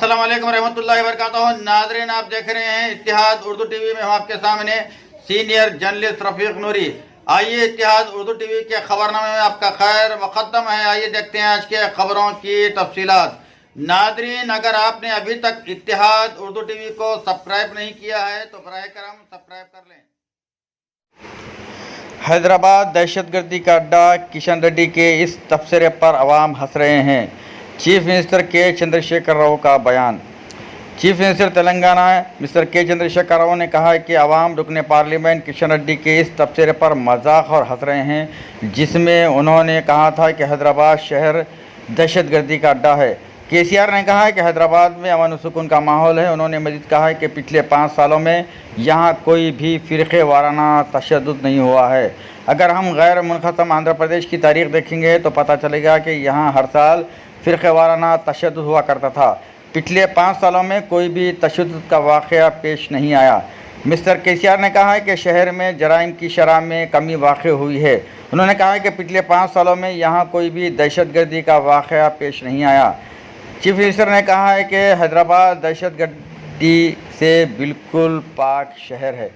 अस्सलाम वालेकुम रहमतुल्लाहि व बरकातहू। नाज़रीन, आप देख रहे हैं इत्तिहाद उर्दू टीवी में। हम आपके सामने सीनियर जर्नलिस्ट रफीक नूरी। आइए, इत्तिहाद उर्दू टीवी के खबरनामे में आपका खैर मुक़द्दम है। आइए देखते हैं आज के खबरों की तफसीलात। नाज़रीन, अगर आपने अभी तक इत्तिहाद उर्दू टीवी को सब्सक्राइब नहीं किया है तो बराह करम सब्सक्राइब कर लें। हैदराबाद दहशतगर्दी का अड्डा, किशन रेड्डी के इस तबसरे पर अवाम हंस रहे हैं। चीफ मिनिस्टर के चंद्रशेखर राव का बयान। चीफ मिनिस्टर तेलंगाना मिस्टर के चंद्रशेखर राव ने कहा है कि अवाम रुकने पार्लियामेंट किशन रेड्डी के इस तबसरे पर मजाक और हंस रहे हैं, जिसमें उन्होंने कहा था कि हैदराबाद शहर दहशतगर्दी का अड्डा है। केसीआर ने कहा है कि हैदराबाद में अमन व सुकून का माहौल है। उन्होंने मज़ीद कहा है कि पिछले 5 सालों में यहाँ कोई भी फ़िरक़े वाराना तशद्दुद नहीं हुआ है। अगर हम गैर मुनक़सम आंध्र प्रदेश की तारीख़ देखेंगे तो पता चलेगा कि यहाँ हर साल फ़िरक़े वाराना तशद्दुद हुआ करता था। पिछले 5 सालों में कोई भी तशद्दुद का वाक़या पेश नहीं आया। मिस्टर केसीआर ने कहा है कि शहर में जराइम की शरह में कमी वाक़ हुई है। उन्होंने कहा है कि पिछले 5 सालों में यहाँ कोई भी दहशतगर्दी का वाक़या पेश नहीं आया। चीफ मिनिस्टर ने कहा है कि हैदराबाद दहशतगर्दी से बिल्कुल पाक शहर है।